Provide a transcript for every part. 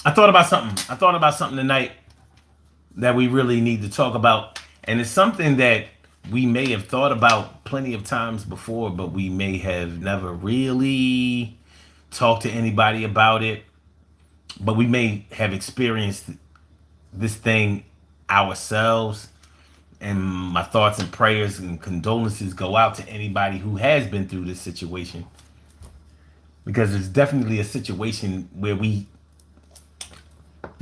I thought about something. I thought about something tonight that we really need to talk about. And it's something that we may have thought about plenty of times before, but we may have never really talked to anybody about it. But we may have experienced this thing ourselves. And my thoughts and prayers and condolences go out to anybody who has been through this situation. Because it's definitely a situation where we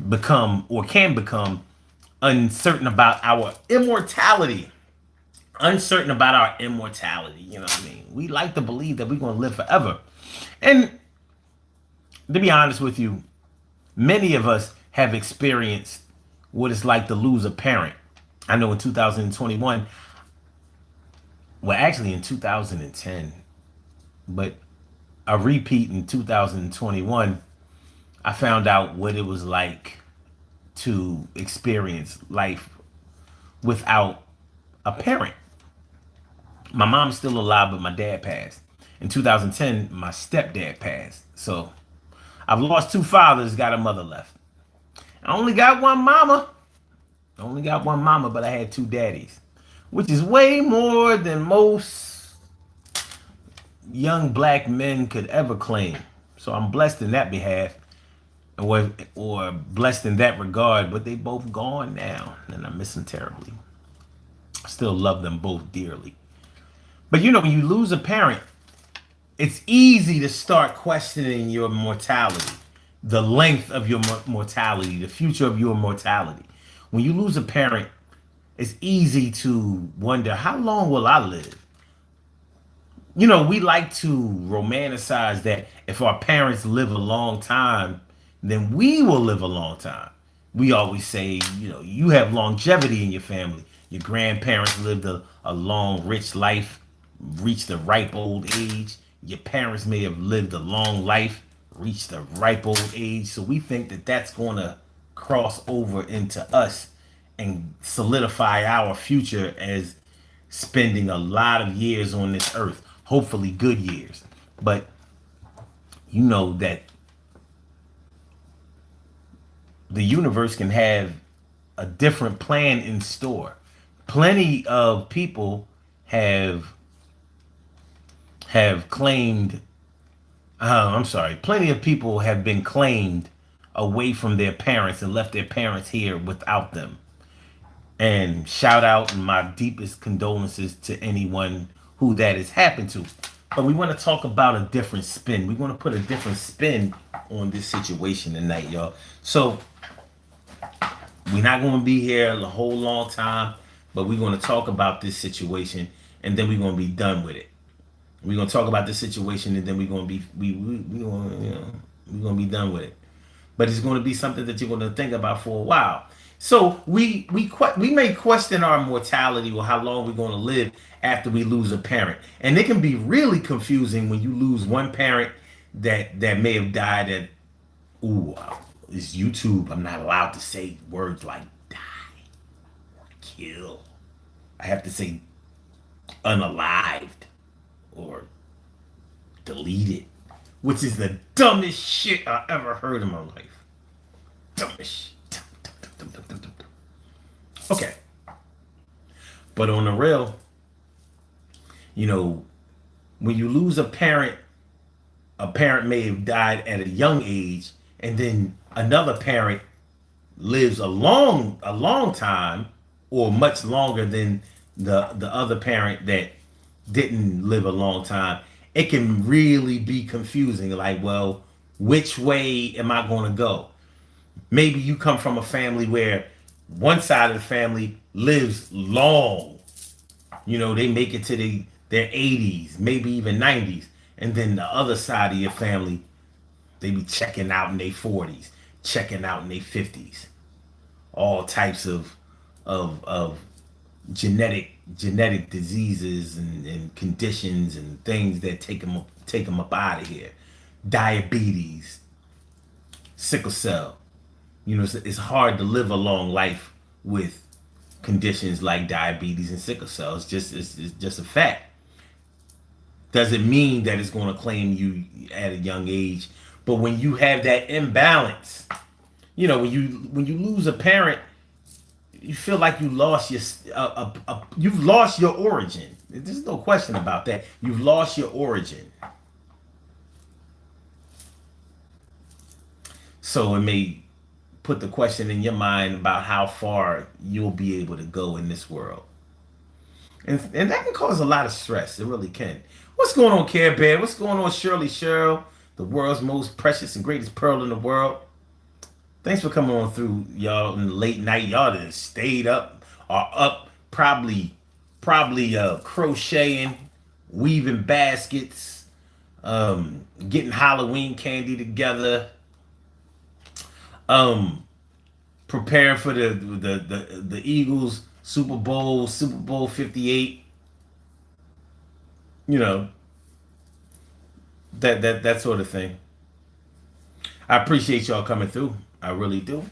become or can become uncertain about our immortality. Uncertain about our immortality. You know what I mean? We like to believe that we're going to live forever. And to be honest with you, many of us have experienced what it's like to lose a parent. I know in 2021, well, actually in 2010, but a repeat in 2021, I found out what it was like to experience life without a parent. My mom's still alive, but my dad passed. In 2010, my stepdad passed. So I've lost two fathers, got a mother left. I only got one mama. I only got one mama, but I had two daddies, which is way more than most young black men could ever claim. So I'm blessed in that behalf, or blessed in that regard. But they both gone now, and I miss them terribly. I still love them both dearly. But you know, when you lose a parent, it's easy to start questioning your mortality, the length of your mortality, the future of your mortality. When you lose a parent, it's easy to wonder, how long will I live? You know, we like to romanticize that if our parents live a long time, then we will live a long time. We always say, you know, you have longevity in your family. Your grandparents lived a long, rich life, reached a ripe old age. Your parents may have lived a long life, reached a ripe old age. So we think that that's going to cross over into us and solidify our future as spending a lot of years on this earth, hopefully good years. But you know that the universe can have a different plan in store. Plenty of people have claimed I'm sorry, plenty of people have been claimed away from their parents and left their parents here without them. And shout out and my deepest condolences to anyone who that has happened to. But we want to talk about a different spin. We want to put a different spin on this situation tonight, y'all. So we're not going to be here a whole long time, but we're going to talk about this situation and then we're going to be done with it. We're going to talk about this situation and then we're going to be we're going to be done with it. But it's going to be something that you're going to think about for a while. So we may question our mortality or how long we're going to live after we lose a parent, and it can be really confusing when you lose one parent that may have died at ooh it's YouTube. I'm not allowed to say words like die or kill. I have to say unalived or deleted, which is the dumbest shit I ever heard in my life. Dumbest. Okay. But on the real, you know, when you lose a parent may have died at a young age, and then another parent lives a long time or much longer than the other parent that didn't live a long time. It can really be confusing. Like, well, which way am I going to go? Maybe you come from a family where one side of the family lives long. You know, they make it to their 80s, maybe even 90s. And then the other side of your family, they be checking out in their 40s, checking out in their 50s. All types of genetic diseases and conditions and things that take them up out of here. Diabetes, sickle cell. You know, it's hard to live a long life with conditions like diabetes and sickle cell. It's just a fact. Doesn't mean that it's going to claim you at a young age, but when you have that imbalance, when you lose a parent, you feel like you lost you've lost your origin. There's no question about that. You've lost your origin. So it may put the question in your mind about how far you'll be able to go in this world. And that can cause a lot of stress. It really can. What's going on, Care Bear? What's going on, Shirley Cheryl, the world's most precious and greatest pearl in the world? Thanks for coming on through, y'all, in the late night. Y'all done stayed up or up, probably crocheting, weaving baskets, getting Halloween candy together, um, preparing for the Eagles Super Bowl 58. You know, that sort of thing. I appreciate y'all coming through. I really do.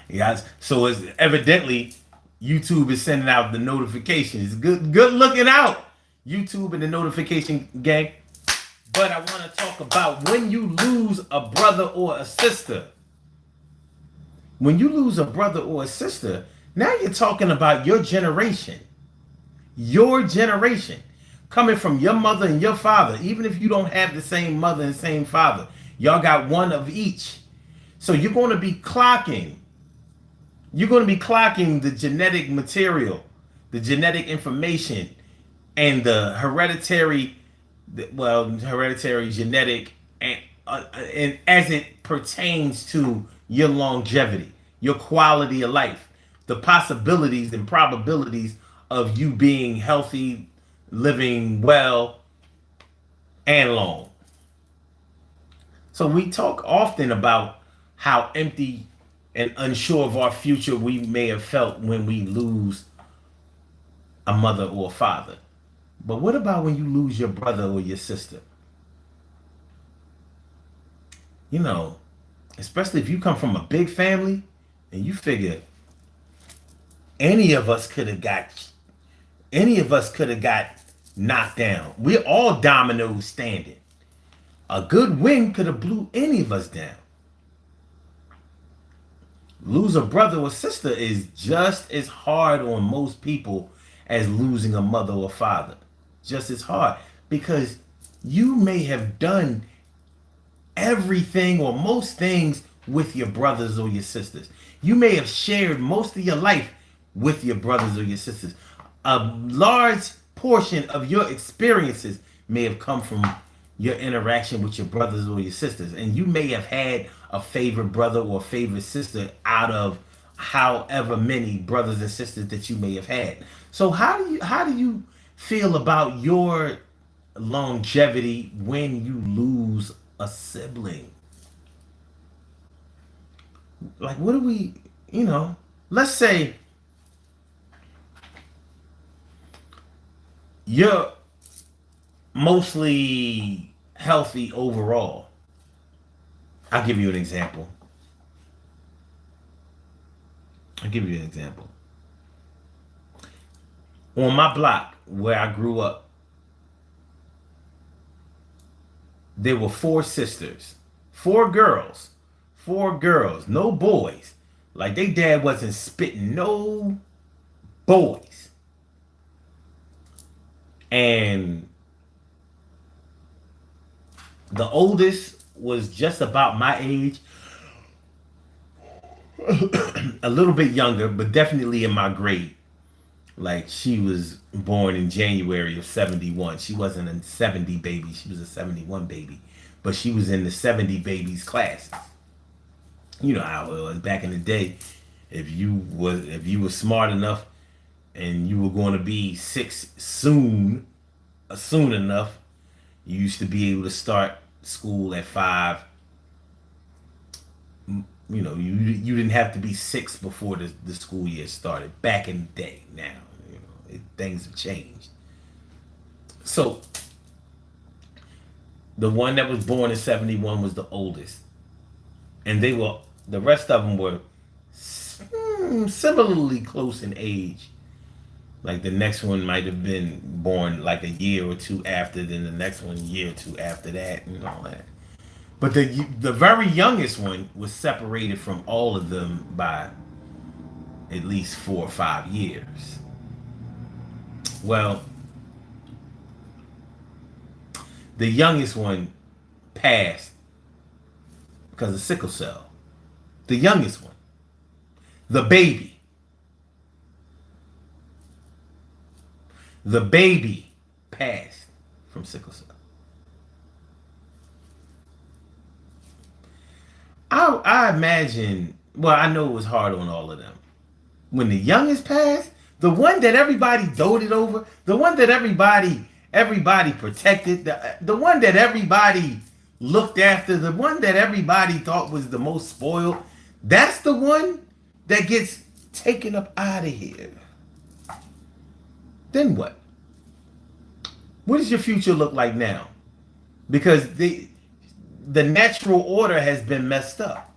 You guys. So it's evidently YouTube is sending out the notifications. Good looking out, YouTube and the notification gang. But I want to talk about when you lose a brother or a sister. When you lose a brother or a sister, now you're talking about your generation. Your generation. Coming from your mother and your father, even if you don't have the same mother and same father, y'all got one of each. So you're going to be clocking. You're going to be clocking the genetic material, the genetic information, and the hereditary genetic, and as it pertains to your longevity, your quality of life, the possibilities and probabilities of you being healthy, living well, and long. So we talk often about how empty and unsure of our future we may have felt when we lose a mother or a father. But what about when you lose your brother or your sister? You know, especially if you come from a big family and you figure any of us could have got knocked down. We're all dominoes standing. A good wind could have blew any of us down. Lose a brother or sister is just as hard on most people as losing a mother or father. Just as hard, because you may have done everything or most things with your brothers or your sisters. You may have shared most of your life with your brothers or your sisters. A large portion of your experiences may have come from your interaction with your brothers or your sisters, and you may have had a favorite brother or favorite sister out of however many brothers and sisters that you may have had. So how do you feel about your longevity when you lose a sibling? Like, what do we, let's say you're mostly healthy overall. I'll give you an example. On my block where I grew up, there were four sisters, four girls, no boys. Like, they dad wasn't spitting no boys. And the oldest was just about my age, a little bit younger, but definitely in my grade. Like, she was born in January of 71. She wasn't a 70 baby, she was a 71 baby. But she was in the 70 babies class. You know how it was back in the day. If you were smart enough and you were going to be six soon enough, you used to be able to start school at 5. You didn't have to be 6 before the school year started back in the day. Now, things have changed. So the one that was born in 71 was the oldest, and the rest of them were similarly close in age. Like, the next one might have been born like a year or two after, then the next one a year or two after that, and all that. But the very youngest one was separated from all of them by at least 4 or 5 years. Well, the youngest one passed because of sickle cell. The youngest one, the baby, the baby passed from sickle cell. I imagine. Well, I know it was hard on all of them. When the youngest passed, the one that everybody doted over, the one that everybody protected, the one that everybody looked after, the one that everybody thought was the most spoiled, that's the one that gets taken up out of here. Then what? What does your future look like now? Because the natural order has been messed up.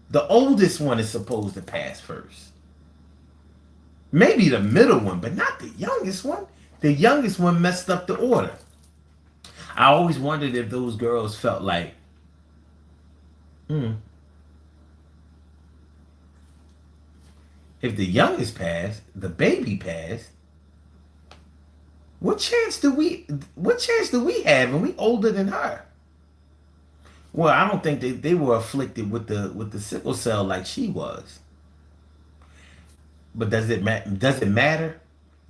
The oldest one is supposed to pass first. Maybe the middle one, but not the youngest one. The youngest one messed up the order. I always wondered if those girls felt like, if the youngest passed, the baby passed, what chance do we have and we older than her? Well, I don't think they were afflicted with the sickle cell like she was. But does it matter?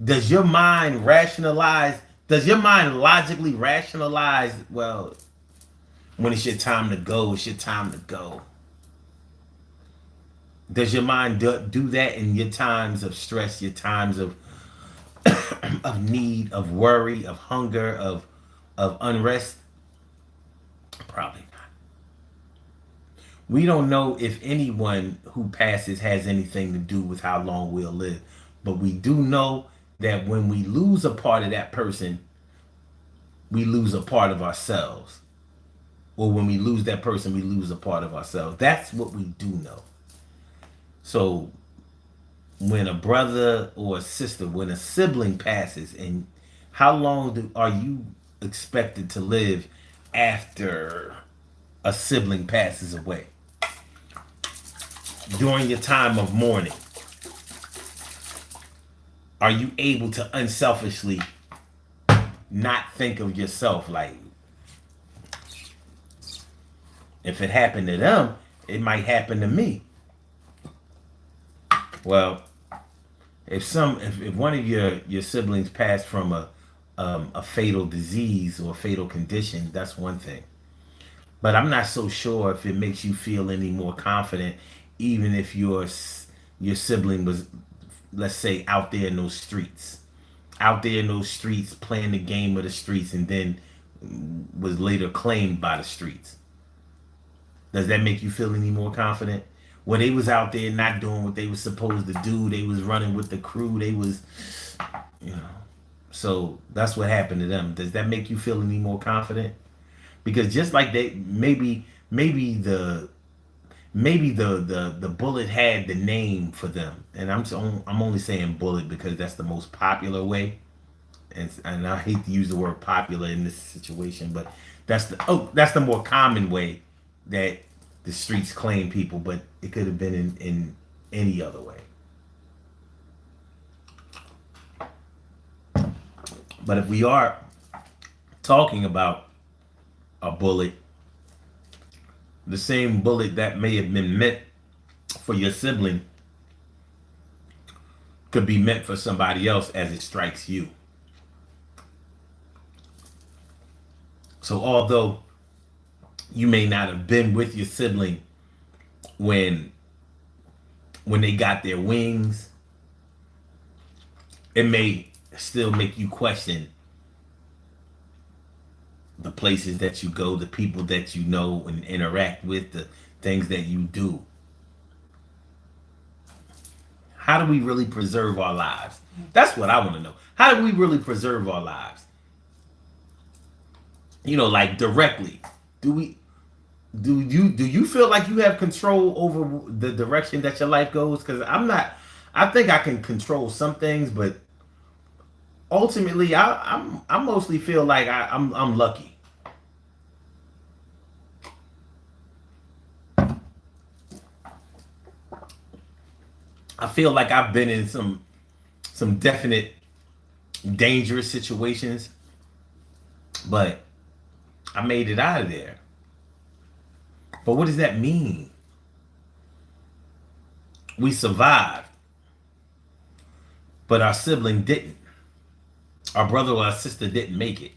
Does your mind rationalize? Does your mind logically rationalize? Well, when it's your time to go, it's your time to go. Does your mind do that in your times of stress, your times of of need, of worry, of hunger, of unrest? Probably not. We don't know if anyone who passes has anything to do with how long we'll live, but we do know that when we lose a part of that person, we lose a part of ourselves. Or when we lose that person, we lose a part of ourselves. That's what we do know. So when a brother or a sister, when a sibling passes, and how long are you expected to live after a sibling passes away? During your time of mourning, are you able to unselfishly not think of yourself? Like, if it happened to them, it might happen to me. Well, if one of your siblings passed from a fatal disease or a fatal condition, that's one thing. But I'm not so sure if it makes you feel any more confident, even if your sibling was, let's say, out there in those streets, playing the game of the streets, and then was later claimed by the streets. Does that make you feel any more confident? When they was out there not doing what they was supposed to do, they was running with the crew, they was, you know. So that's what happened to them. Does that make you feel any more confident? Because just like they, maybe the bullet had the name for them, and I'm only saying bullet because that's the most popular way, and I hate to use the word popular in this situation, but that's the more common way that the streets claim people, but it could have been in any other way. But if we are talking about a bullet, the same bullet that may have been meant for your sibling could be meant for somebody else as it strikes you. So although you may not have been with your sibling when they got their wings, it may still make you question the places that you go, the people that you know and interact with, the things that you do. How do we really preserve our lives? That's what I want to know. How do we really preserve our lives? You know, like directly. Do you feel like you have control over the direction that your life goes? Because I think I can control some things, but ultimately I mostly feel like I'm lucky. I feel like I've been in some definite dangerous situations, but I made it out of there. But what does that mean? We survived, but our sibling didn't. Our brother or our sister didn't make it.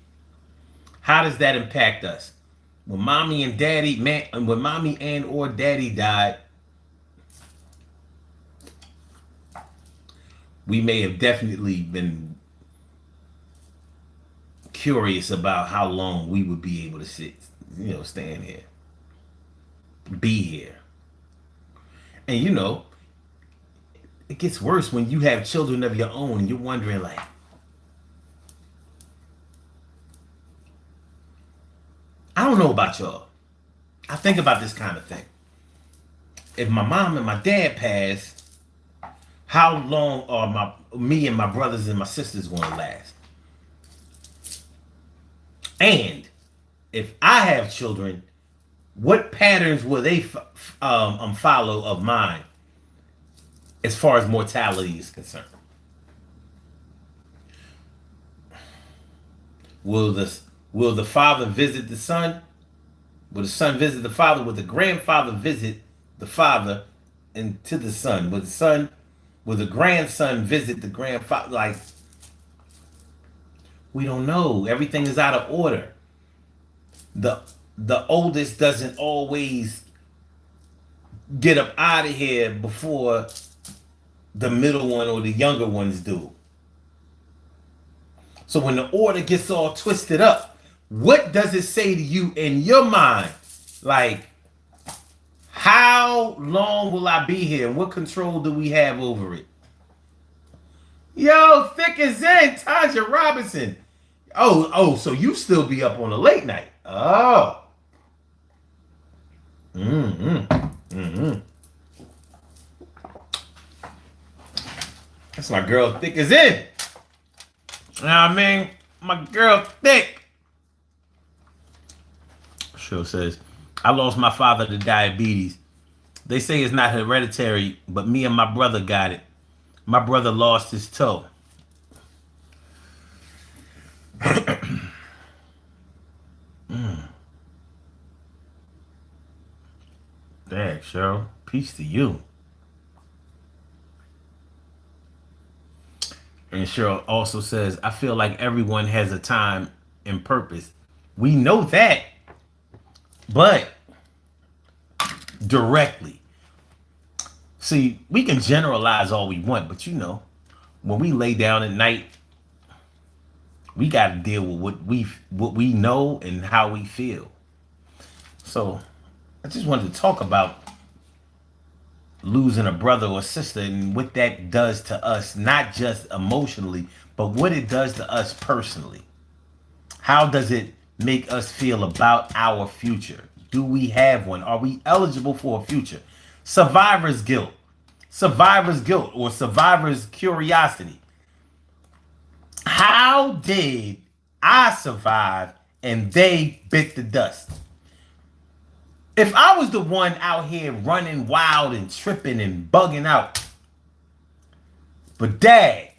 How does that impact us? When mommy and daddy, man, when mommy and or daddy died, we may have definitely been curious about how long we would be able to sit, stand here, be here. And it gets worse when you have children of your own and you're wondering, like, I don't know about y'all. I think about this kind of thing. If my mom and my dad passed, how long are me and my brothers and my sisters going to last? And if I have children, what patterns will they follow of mine as far as mortality is concerned? Will the father visit the son? Will the son visit the father? Will the grandfather visit the father and to the son? Will the grandson visit the grandfather? Like, we don't know. Everything is out of order. The oldest doesn't always get up out of here before the middle one or the younger ones do. So when the order gets all twisted up, what does it say to you in your mind? Like, how long will I be here? And what control do we have over it? Yo, thick as in, Tanja Robinson. Oh, so you still be up on a late night. Oh. That's my girl, thick as in. You know what I mean? My girl, thick. Show says, I lost my father to diabetes. They say it's not hereditary, but me and my brother got it. My brother lost his toe. Dang, Cheryl. Peace to you. And Cheryl also says, I feel like everyone has a time and purpose. We know that, but directly. See, we can generalize all we want, but when we lay down at night, we got to deal with what we know and how we feel. So I just wanted to talk about losing a brother or sister and what that does to us, not just emotionally, but what it does to us personally. How does it make us feel about our future? Do we have one? Are we eligible for a future? Survivor's guilt or survivor's curiosity. How did I survive and they bit the dust? If I was the one out here running wild and tripping and bugging out, but dad,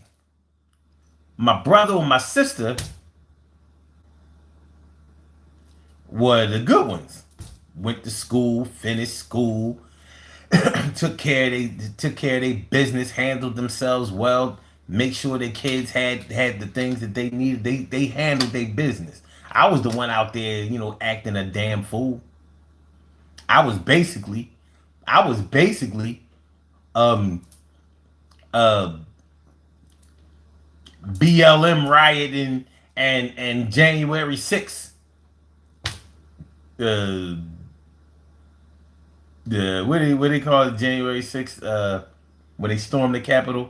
my brother or my sister were the good ones. Went to school, finished school, took care of their business, handled themselves well, make sure their kids had the things that they needed. They handled their business. I was the one out there, acting a damn fool. I was basically BLM rioting and January 6th. What do they call it? January 6th, when they stormed the Capitol?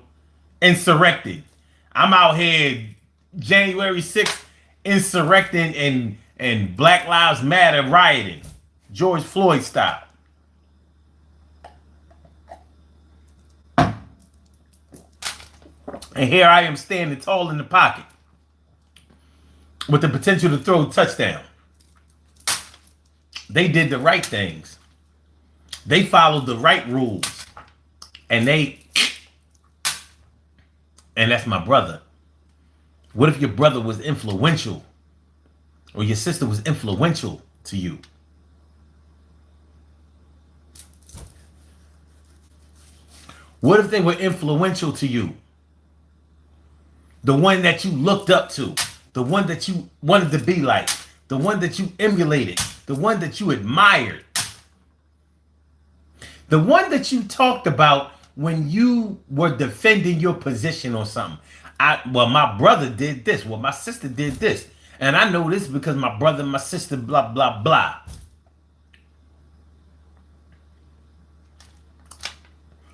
Insurrected. I'm out here January 6th insurrecting and Black Lives Matter rioting. George Floyd style. And here I am standing tall in the pocket with the potential to throw a touchdown. They did the right things. They followed the right rules. And they And that's my brother. What if your brother was influential or your sister was influential to you? What if they were influential to you? The one that you looked up to, the one that you wanted to be like, the one that you emulated, the one that you admired, the one that you talked about when you were defending your position on something. Well, my brother did this. Well, my sister did this. And I know this because my brother and my sister, blah, blah, blah.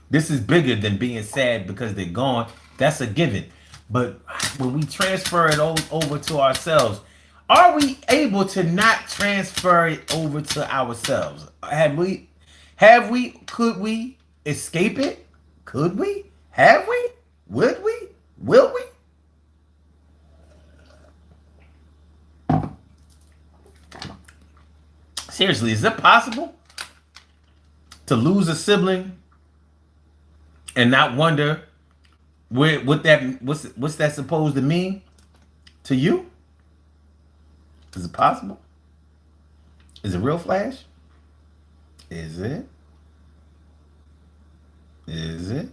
This is bigger than being sad because they're gone. That's a given. But when we transfer it over to ourselves, are we able to not transfer it over to ourselves? Could we escape it? Could we? Have we? Would we? Will we? Seriously, is it possible to lose a sibling and not wonder what's that supposed to mean to you? Is it possible? Is it real, Flash? Is it? Is it?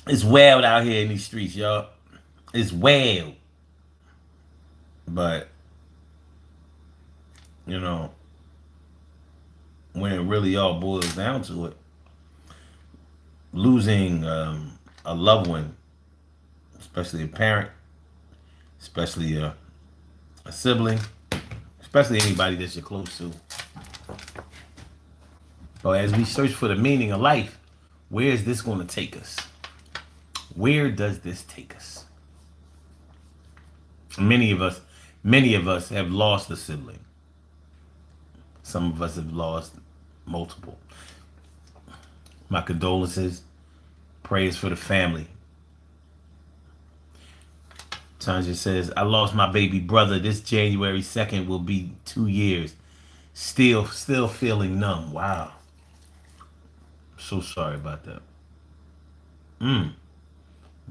It's wild out here in these streets, y'all. It's wild. But, you know, when it really all boils down to it, losing a loved one, especially a parent, especially a sibling, especially anybody that you're close to. But as we search for the meaning of life, where is this going to take us? Where does this take us? Many of us have lost a sibling. Some of us have lost multiple. My condolences, prayers for the family. Tanja says, I lost my baby brother. This January 2nd will be 2 years. Still feeling numb. Wow. So sorry about that.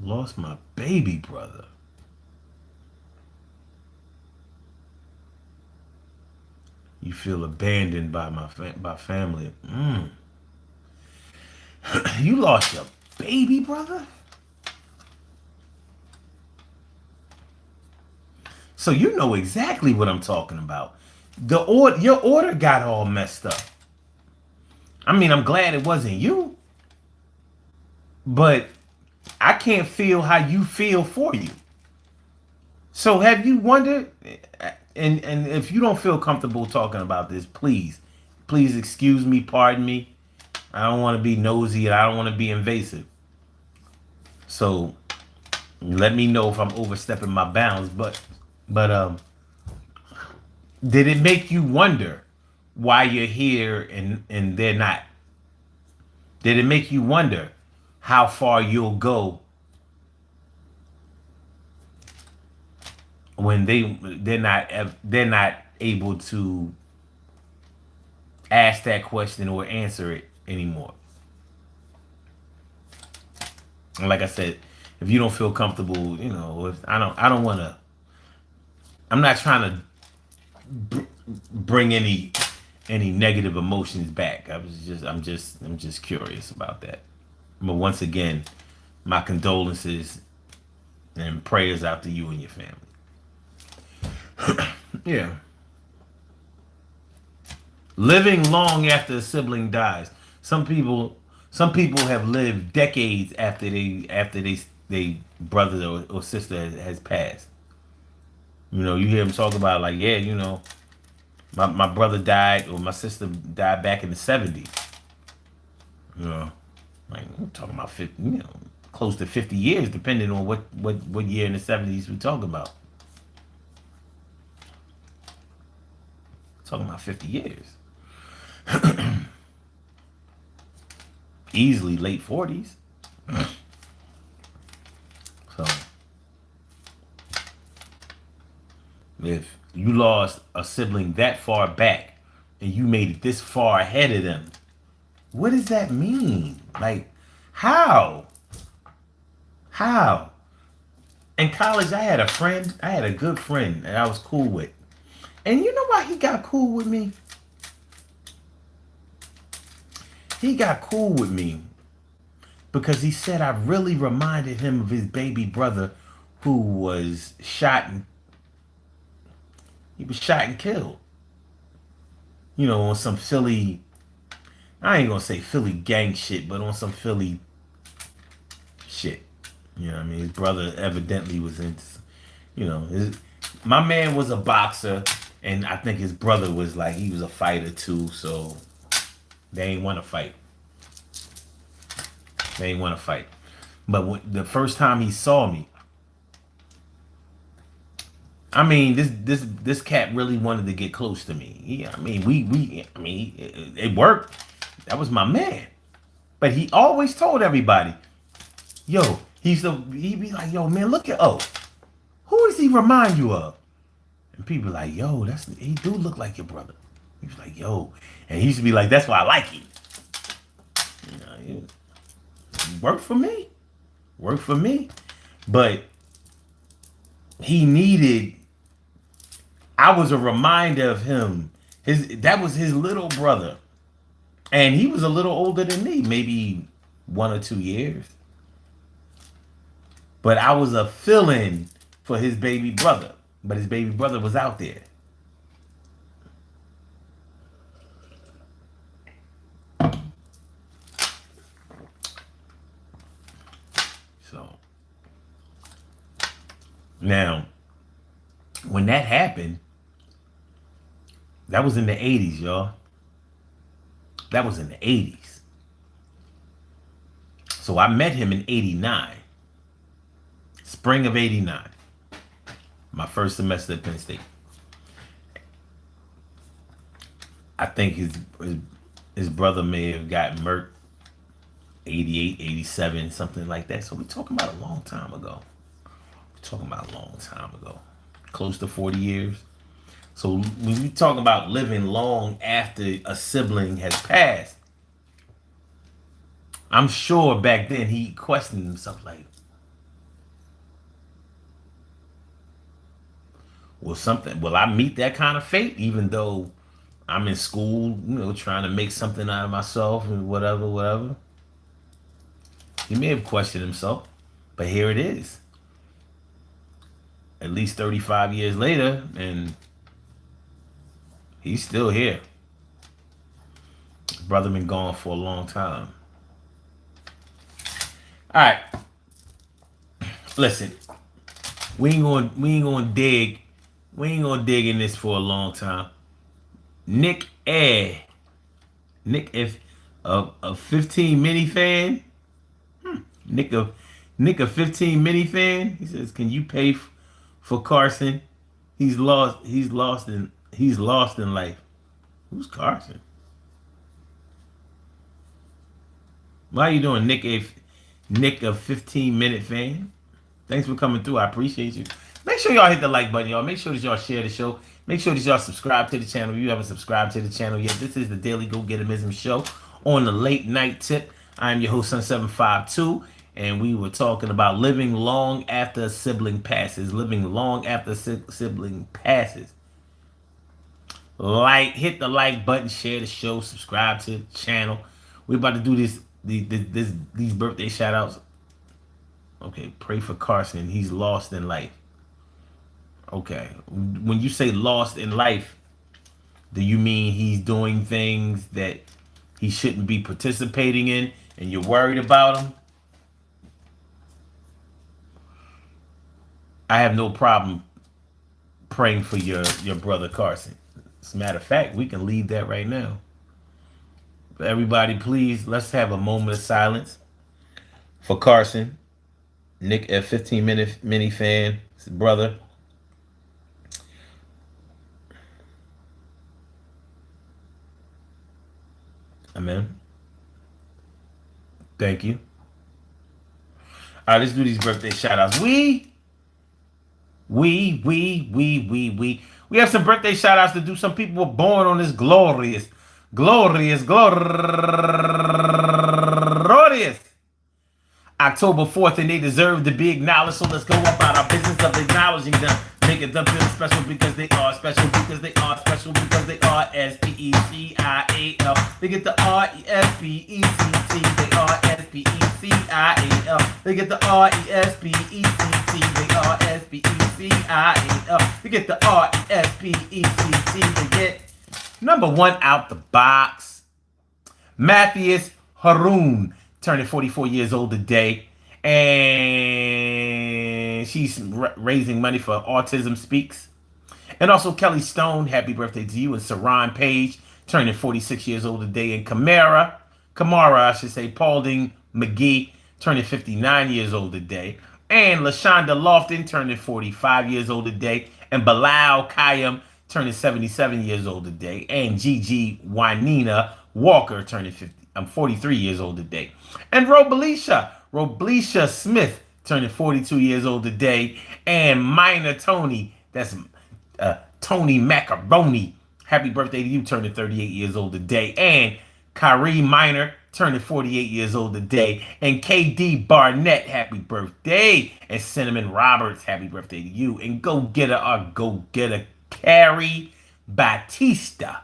Lost my baby brother. You feel abandoned by by family. You lost your baby brother? So you know exactly what I'm talking about. Your order got all messed up. I mean, I'm glad it wasn't you, but I can't feel how you feel for you. So have you wondered, and if you don't feel comfortable talking about this, please excuse me, pardon me. I don't want to be nosy and I don't want to be invasive. So let me know if I'm overstepping my bounds, but did it make you wonder why you're here and they're not? Did it make you wonder how far you'll go when they're not able to ask that question or answer it anymore? And like I said, if you don't feel comfortable, you know, I don't want to. I'm not trying to bring any negative emotions back. I'm just curious about that. But once again, my condolences and prayers out to you and your family. Yeah. Living long after a sibling dies. Some people have lived decades after they brother or sister has passed. You know, you hear them talk about like, yeah, you know, my brother died or my sister died back in the 70s. You know, like we're talking about 50, you know, close to 50 years, depending on what year in the 70s we talking about. Talking about 50 years. Easily late 40s. So if you lost a sibling that far back and you made it this far ahead of them, what does that mean? Like, How? How? In college, I had a friend. I had a good friend that I was cool with. And you know why he got cool with me? He got cool with me because he said I really reminded him of his baby brother who was shot and he was shot and killed. You know, on some Philly, I ain't gonna say Philly gang shit, but on some Philly shit. You know what I mean? His brother evidently was into, my man was a boxer, and I think his brother was like, he was a fighter too, so they ain't want to fight. They ain't want to fight. But the first time he saw me, I mean, this cat really wanted to get close to me. I mean, it worked. That was my man. But he always told everybody, yo, he'd be like, yo, man, look at who does he remind you of? And people like, yo, he do look like your brother. He was like, yo, and he used to be like, that's why I like him. You know, he worked for me, worked for me, but he needed. I was a reminder of him. That was his little brother, and he was a little older than me, maybe 1 or 2 years. But I was a fill-in for his baby brother. But his baby brother was out there. So now, when that happened, that was in the 80s, y'all. That was in the 80s. So I met him in 89. Spring of 89. My first semester at Penn State. I think his brother may have got murked 88, 87, something like that. So we're talking about a long time ago. We're talking about a long time ago. Close to 40 years. So when we talk about living long after a sibling has passed, I'm sure back then he questioned himself like, will I meet that kind of fate even though I'm in school, trying to make something out of myself and whatever, whatever. He may have questioned himself, but here it is. At least 35 years later, and he's still here. His brother been gone for a long time. All right. Listen, we ain't gonna dig in this for a long time. Nick, if a 15 mini fan, Nick a 15 mini fan. He says, "Can you pay for Carson? He's lost in life." Who's Carson? Why are you doing, Nick? Nick a 15-minute fan. Thanks for coming through. I appreciate you. Make sure y'all hit the like button, y'all. Make sure that y'all share the show. Make sure that y'all subscribe to the channel. If you haven't subscribed to the channel yet, this is the Daily Go Getimism Show on the late night tip. I am your host, Sun752, and we were talking about living long after a sibling passes. Living long after a sibling passes. Hit the like button, share the show, subscribe to the channel. We're about to do these birthday shout outs. Okay, pray for Carson. He's lost in life. Okay. When you say lost in life, do you mean he's doing things that he shouldn't be participating in and you're worried about him? I have no problem praying for your brother Carson. As a matter of fact, we can leave that right now. But everybody, please, let's have a moment of silence for Carson. Nick, a 15-minute mini fan, his brother. Amen. Thank you. All right, let's do these birthday shout outs. We have some birthday shout outs to do. Some people were born on this glorious October 4th, and they deserve to be acknowledged. So let's go about our business of acknowledging them. Making them feel special because they are special, because they are special, because they are Special. They get the Respect. They are Special. They get the Respect. They are Special. They get the Respect. They get number one out the box. Matthias Haroon turning 44 years old today, and she's raising money for Autism Speaks. And also Kelly Stone, happy birthday to you. And Saran Page, turning 46 years old today. And Kamara, I should say, Paulding McGee, turning 59 years old today. And LaShonda Lofton, turning 45 years old today. And Bilal Kayam, turning 77 years old today. And Gigi Wanina Walker, turning 43 years old today. And Robleisha Smith, turning 42 years old today. And Minor Tony, that's Tony Macaroni, happy birthday to you, turning 38 years old today. And Kyrie Minor, turning 48 years old today. And KD Barnett, happy birthday. And Cinnamon Roberts, happy birthday to you. And go getter Carrie Batista,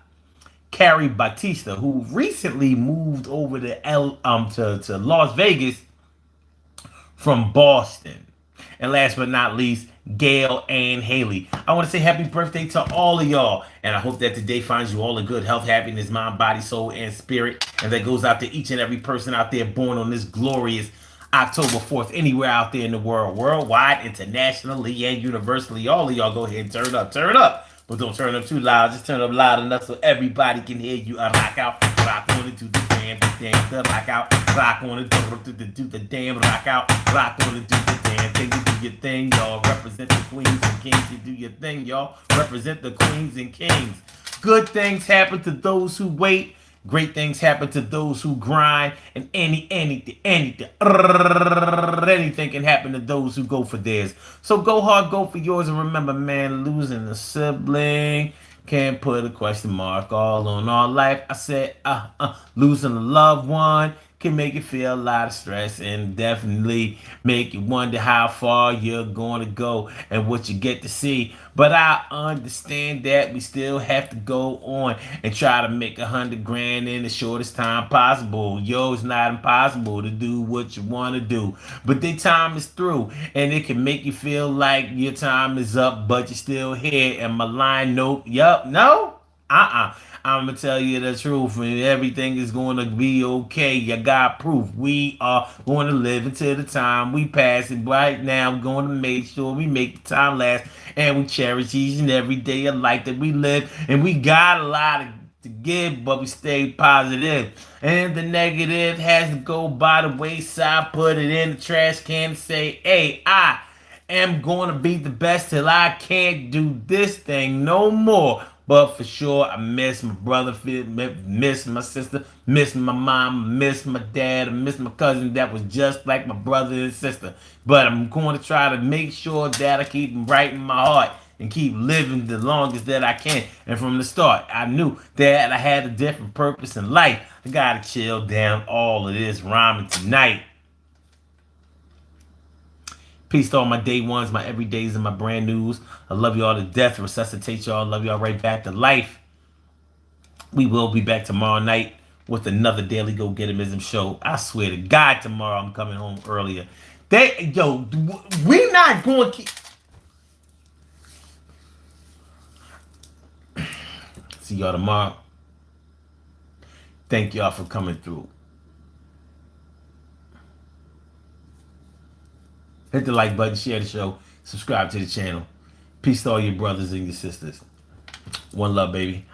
who recently moved over to Las Vegas from Boston. And last but not least, Gail Ann Haley. I want to say happy birthday to all of y'all. And I hope that today finds you all in good health, happiness, mind, body, soul, and spirit. And that goes out to each and every person out there born on this glorious October 4th, anywhere out there in the world, worldwide, internationally, and universally. All of y'all go ahead and turn up. But don't turn up too loud. Just turn up loud enough so everybody can hear you. Rock out, rock on it, do the damn, rock out, rock on it, do the damn, rock out, rock on it, do the damn thing. You do your thing, y'all. Represent the queens and kings. You do your thing, y'all. Represent the queens and kings. Good things happen to those who wait. Great things happen to those who grind, and anything can happen to those who go for theirs. So go hard, go for yours, and remember, man, losing a sibling can't put a question mark all on our life. I said, losing a loved one can make you feel a lot of stress and definitely make you wonder how far you're going to go and what you get to see. But I understand that we still have to go on and try to make $100,000 in the shortest time possible. Yo, it's not impossible to do what you want to do, but the time is through, and it can make you feel like your time is up, but you're still here. And my line, nope, yup, no, I'm going to tell you the truth, and everything is going to be okay. You got proof. We are going to live until the time we pass it. Right now, we're going to make sure we make the time last, and we cherish each and every day of life that we live. And we got a lot to give, but we stay positive. And the negative has to go by the wayside. Put it in the trash can and say, hey, I am going to be the best till I can't do this thing no more. But for sure, I miss my brother, miss my sister, miss my mom, miss my dad, miss my cousin that was just like my brother and sister. But I'm going to try to make sure that I keep them right in my heart and keep living the longest that I can. And from the start, I knew that I had a different purpose in life. I got to chill down all of this rhyming tonight. Peace to all my day ones, my everydays, and my brand news. I love y'all to death. Resuscitate y'all. Love y'all right back to life. We will be back tomorrow night with another Daily Go Getimism show. I swear to God, tomorrow I'm coming home earlier. We not going to keep... See y'all tomorrow. Thank y'all for coming through. Hit the like button, share the show, subscribe to the channel. Peace to all your brothers and your sisters. One love, baby.